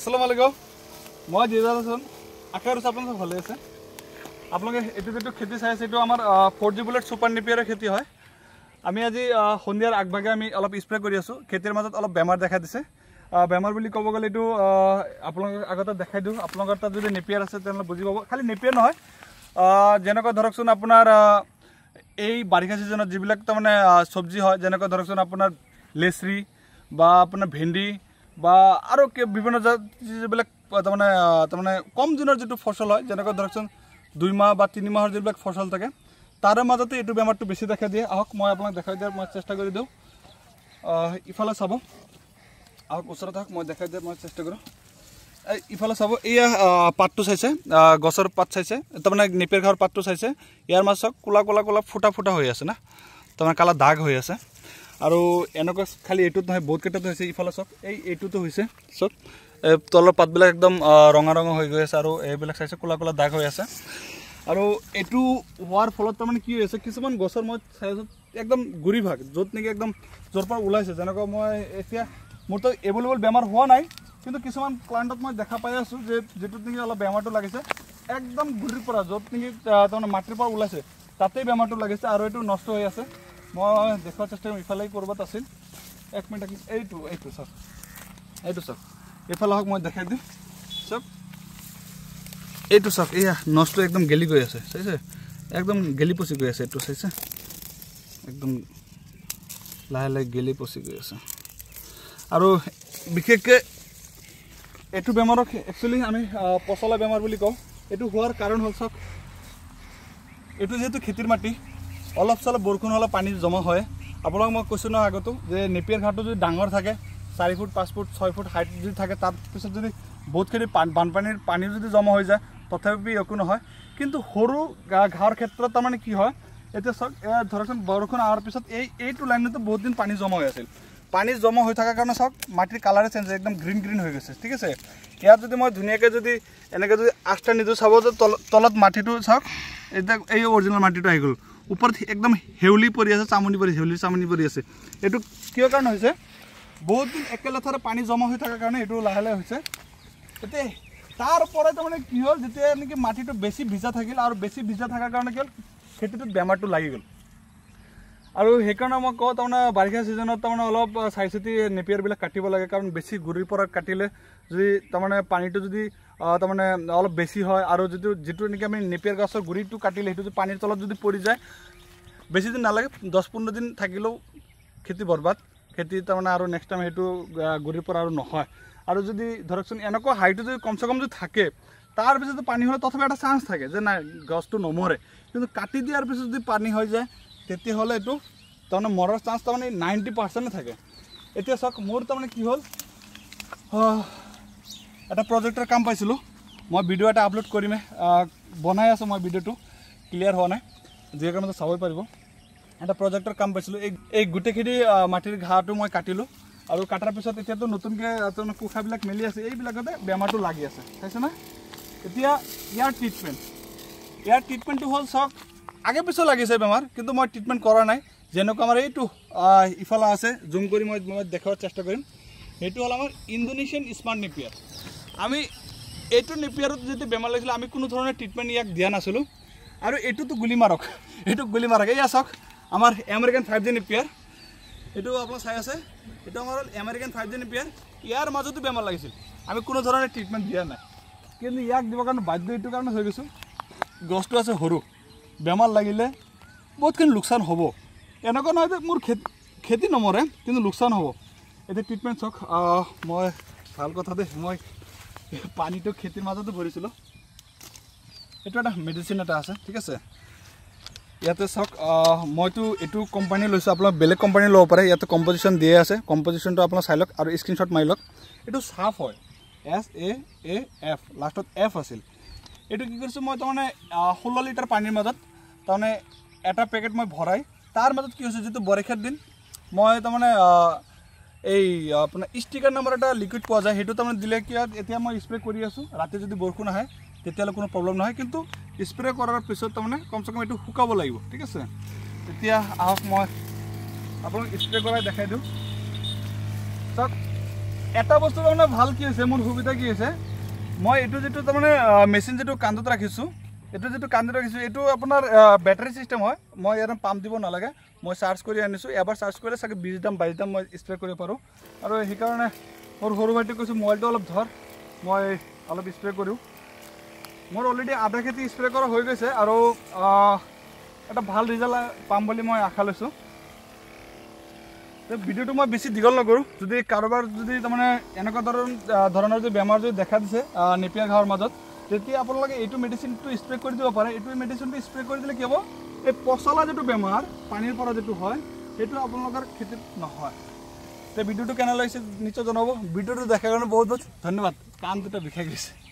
আসসালামু আলাইকুম মই জিজাল হাসান আশা কৰিছোঁ আপোনালোক ভালে আছে আপোনালোকে এইটো যেটো খেতি চাই আছে এইটো আমাৰ 4G বুলেট সুপাৰ নেপিয়াৰৰ খেতি হয় আমি আজি সন্ধিয়াৰ আগভাগে আমি অলপ স্প্ৰে কৰি আছো খেতিৰ মাজত অলপ বেমাৰ দেখা দিছে বেমাৰ বুলি ক'ব গ'লে এইটো আপোনালোকক আগতে দেখাই দিওঁ আপোনালোকৰ তাত যদি নেপিয়াৰ আছে তেনে বুজি পাব খালি নেপিয়াৰ নহয় যেনেকৈ ধৰকচোন আপোনাৰ এই বাৰিষা সিজনত যিবিলাক তাৰমানে সবজি হয় যেনেকৈ ধৰকচোন আপোনাৰ লেচৰি বা আপোনাৰ ভেন্দি বা আৰু বিভিন্ন যিবিলাক তাৰমানে কম দিনৰ যেটো ফসল হয় যেনেকৈ ধৰকচোন 2 মাহ বা 3 মাহৰ যিবিলাক ফসল থাকে তাৰে মাজতে এইটো বেমাৰটো বেছি দেখা দিয়ে আহক মই আপোনাক দেখাই দিয়াৰ মই চেষ্টা কৰি দিওঁ ইফালে চাব আহক ওচৰত আহক মই দেখাই দিয়াৰ মই চেষ্টা কৰোঁ ইফালে চাব এয়া পাতটো চাইছে গছৰ পাত চাইছে তাৰমানে নেপিয়াৰ ঘাঁহৰ পাতটো চাইছে ইয়াৰ মাজত কোলা কোলা কোলা ফুটা ফুটা হৈ আছে না তাৰমানে কালা দাগ হৈ আছে আৰু এনেকৈ খালি এইটোত নহয় বহুত কেইটাতো হৈছে ইফালে চক এইটোতো হৈছে চক তলৰ পাতবিলাক একদম ৰঙা ৰঙা হৈ গৈ আছে আৰু এইবিলাক চাইছে কোলা কোলা দাগ হৈ আছে আৰু এইটো হোৱাৰ ফলত তাৰমানে কি হৈছে কিছুমান গছৰ মই চাইছো একদম গুৰি ভাগ য'ত নেকি একদম জোৰ পৰা ওলাইছে যেনেকৈ মই এতিয়া মোৰতো এভেইলেবল বেমাৰ হোৱা নাই কিন্তু কিছুমান প্লান্টত মই দেখা পাই আছো যে যেটোত নেকি অলপ বেমাৰটো লাগিছে একদম গুৰিৰ পৰা য'ত নেকি তাৰমানে মাটিৰ পৰা ওলাইছে তাতেই বেমাৰটো লাগিছে আৰু এইটো নষ্ট হৈ আছে মই দেখাৰ চেষ্টা কৰিম ইফালে কৰবাত আছিল 1 মিনিট এইটো চাওক এইটো চাওক ইফালে হক মই দেখাই দিম চাওক এইটো চাওক এয়া নষ্ট একদম গেলি গৈ আছে চাইছে একদম গেলি পচি গৈ আছে এইটো চাইছে একদম লাহে লাহে গেলি পচি গৈ আছে আৰু বিশেষকৈ এইটো বেমাৰক একচুয়ালি আমি পচলা বেমাৰ বুলি কওঁ এইটো হোৱাৰ কাৰণ হ'ল চাওক এইটো যেহেতু খেতিৰ মাটি অলপ চলপ বৰষুণ হ'লে পানী জমা হয় আপোনাক মই কৈছোঁ ন আগতো যে নেপিয়াৰ ঘাঁহটো যদি ডাঙৰ থাকে 4 ফুট 5 ফুট 6 ফুট হাইট যদি থাকে তাৰ পিছত যদি বহুতখিনি বানপানীৰ পানী যদি জমা হৈ যায় তথাপি একো নহয় কিন্তু সৰু ঘাঁহৰ ক্ষেত্ৰত তাৰমানে কি হয় এতিয়া চাওক ধৰকচোন বৰষুণ অহাৰ পিছত এইটো লাইনতো বহুত দিন পানী জমা হৈ আছিল পানী জমা হৈ থকাৰ কাৰণে চাওক মাটিৰ কালাৰে চেঞ্জ একদম গ্ৰীণ হৈ গৈছে ঠিক আছে ইয়াত যদি মই ধুনীয়াকৈ যদি এনেকৈ যদি আষ্টা নিদিওঁ চাব যে তলত মাটিটো চাওক এতিয়া এই অৰিজিনেল মাটিটো আহি গ'ল ওপৰত একদম হেউলি পৰি আছে চামনি পৰি আছে এইটো কিয় কাৰণ হৈছে বহুত দিন একেলেথাৰে পানী জমা হৈ থকাৰ কাৰণে এইটো লাহে লাহে হৈছে এতিয়া তাৰ ওপৰত তাৰমানে কি হ'ল যেতিয়া নেকি মাটিটো বেছি ভিজা থাকিল আৰু বেছি ভিজা থকাৰ কাৰণে কি হ'ল খেতিটোত বেমাৰটো লাগি গ'ল আৰু সেইকাৰণে মই কওঁ তাৰমানে বাৰিষা ছিজনত তাৰমানে অলপ চাই চিতি নেপিয়াৰবিলাক কাটিব লাগে কাৰণ বেছি গুৰিৰ পৰা কাটিলে যদি তাৰমানে পানীটো যদি তাৰমানে অলপ বেছি হয় আৰু যিটো নেকি আমি নেপিয়াৰ গছৰ গুৰিটো কাটিলে সেইটো যদি পানীৰ তলত যদি পৰি যায় বেছি দিন নালাগে 10-15 দিন থাকিলেও খেতি বৰবাদ খেতি তাৰমানে আৰু নেক্সট টাইম সেইটো গুৰিৰ পৰা আৰু নহয় আৰু যদি ধৰকচোন এনেকুৱা হাইটো যদি কমচে কম যদি থাকে তাৰ পিছতো পানী হ'লে তথাপি এটা চান্স থাকে যে নাই গছটো নমৰে কিন্তু কাটি দিয়াৰ পিছত যদি পানী হৈ যায় তেতিয়াহ'লে এইটো তাৰমানে মৰাৰ চান্স তাৰমানে 90% থাকে এতিয়া চাওক মোৰ তাৰমানে কি হ'ল এটা প্ৰজেক্টৰ কাম পাইছিলোঁ মই ভিডিঅ' এটা আপলোড কৰিমে বনাই আছোঁ মই ভিডিঅ'টো ক্লিয়াৰ হোৱা নাই যিয়ে কাৰণে চাবই পাৰিব এটা প্ৰজেক্টৰ কাম পাইছিলোঁ এই গোটেইখিনি মাটিৰ ঘাঁহটো মই কাটিলোঁ আৰু কাটাৰ পিছত এতিয়াতো নতুনকৈ পোখাবিলাক মেলি আছে এইবিলাকতে বেমাৰটো লাগি আছে চাইছে না এতিয়া ইয়াৰ ট্ৰিটমেণ্টটো হ'ল চাওক আগে পিছত লাগিছে বেমাৰ কিন্তু মই ট্ৰিটমেণ্ট কৰা নাই যেনেকুৱা আমাৰ এইটো ইফালে আছে জুম কৰি মই দেখাবৰ চেষ্টা কৰিম সেইটো হ'ল আমাৰ ইণ্ডোনেছিয়ান স্মাৰ্ট নেপিয়াৰ আমি এইটো নেপিয়াৰত যেতিয়া বেমাৰ লাগিছিলে আমি কোনো ধৰণৰ ট্ৰিটমেণ্ট ইয়াক দিয়া নাছিলোঁ আৰু এইটোতো গুলি মাৰক এয়া চাওক আমাৰ আমেৰিকান 5G নেপিয়াৰ এইটো আপোনাক চাই আছে এইটো আমাৰ আমেৰিকান 5G নেপিয়াৰ ইয়াৰ মাজতো বেমাৰ লাগিছিল আমি কোনো ধৰণৰ ট্ৰিটমেণ্ট দিয়া নাই কিন্তু ইয়াক দিবৰ কাৰণে বাধ্য এইটো কাৰণে হৈ গৈছোঁ গছটো আছে সৰু বেমাৰ লাগিলে বহুতখিনি লোকচান হ'ব এনেকুৱা নহয় যে মোৰ খেতি নমৰে কিন্তু লোকচান হ'ব এতিয়া ট্ৰিটমেণ্ট চাওক মই ভাল কথা দেই মই পানীটো খেতিৰ মাজতো ভৰিছিলোঁ এইটো এটা মেডিচিন এটা আছে ঠিক আছে ইয়াতে চাওক মইতো এইটো কোম্পানী লৈছোঁ আপোনাক বেলেগ কোম্পানী ল'ব পাৰে ইয়াতে কম্পজিশ্যন দিয়ে আছে কম্পজিশ্যনটো আপোনাক চাই লওক আৰু স্ক্ৰীনশ্বট মাৰি লওক এইটো চাফ হয় SAAF লাষ্টত F আছিল এইটো কি কৰিছোঁ মই তাৰমানে 16 লিটাৰ পানীৰ মাজত তাৰমানে এটা পেকেট মই ভৰাই তাৰ মাজত কি হৈছে যিটো বৰষাৰ দিন মই তাৰমানে এই আপোনাৰ ষ্টিকাৰ নাম্বাৰ এটা লিকুইড পোৱা যায় সেইটো তাৰমানে দিলে কি এতিয়া মই স্প্ৰে কৰি আছোঁ ৰাতি যদি বৰষুণ আহে তেতিয়াহ'লে কোনো প্ৰব্লেম নহয় কিন্তু স্প্ৰে কৰাৰ পিছত তাৰমানে কমচে কম এইটো শুকাব লাগিব ঠিক আছে এতিয়া আহক মই আপোনাক স্প্ৰে কৰাই দেখাই দিওঁ চাওক এটা বস্তু তাৰমানে ভাল কি হৈছে মোৰ সুবিধা কি হৈছে মই এইটো যেটো তাৰমানে মেচিন যেটো কান্দত ৰাখিছোঁ এইটো যেটো কান্দত ৰাখিছোঁ এইটো আপোনাৰ বেটাৰী সিস্টেম হয় মই ইয়াৰ পাম্প দিব নালাগে মই চাৰ্জ কৰি আনিছোঁ এবাৰ চাৰ্জ কৰিলে চাগে 20 দাম 22 দাম মই স্প্ৰে কৰিব পাৰোঁ আৰু সেই কাৰণে মোৰ সৰু ভাইটি কৈছো মোবাইলটো অলপ ধৰ মই অলপ স্প্ৰে কৰোঁ মোৰ অলৰেডি আধা খেতি স্প্ৰে কৰা হৈ গৈছে আৰু এটা ভাল ৰিজাল্ট পাম বুলি মই আশা লৈছোঁ ভিডিওটো মই বেছি দীঘল নকৰোঁ যদি কাৰোবাৰ যদি তাৰমানে এনেকুৱা ধৰণৰ যে বেমাৰ যদি দেখা দিছে নেপিয়া ঘাঁহৰ মাজত তেতিয়া আপোনালোকে এইটো মেডিচিনটো স্প্ৰে কৰি দিব পাৰে এইটো মেডিচিনটো স্প্ৰে কৰি দিলে কি হ'ব এই পচলা যেটো বেমাৰ পানীৰ পৰা যেটো হয় সেইটো আপোনালোকৰ খেতিত নহয় তে ভিডিওটো কেনে লাগিছে নিশ্চয় জনাব ভিডিওটো দেখাৰ কাৰণে বহুত বহুত ধন্যবাদ কাণ দুটা বিষাই গৈছে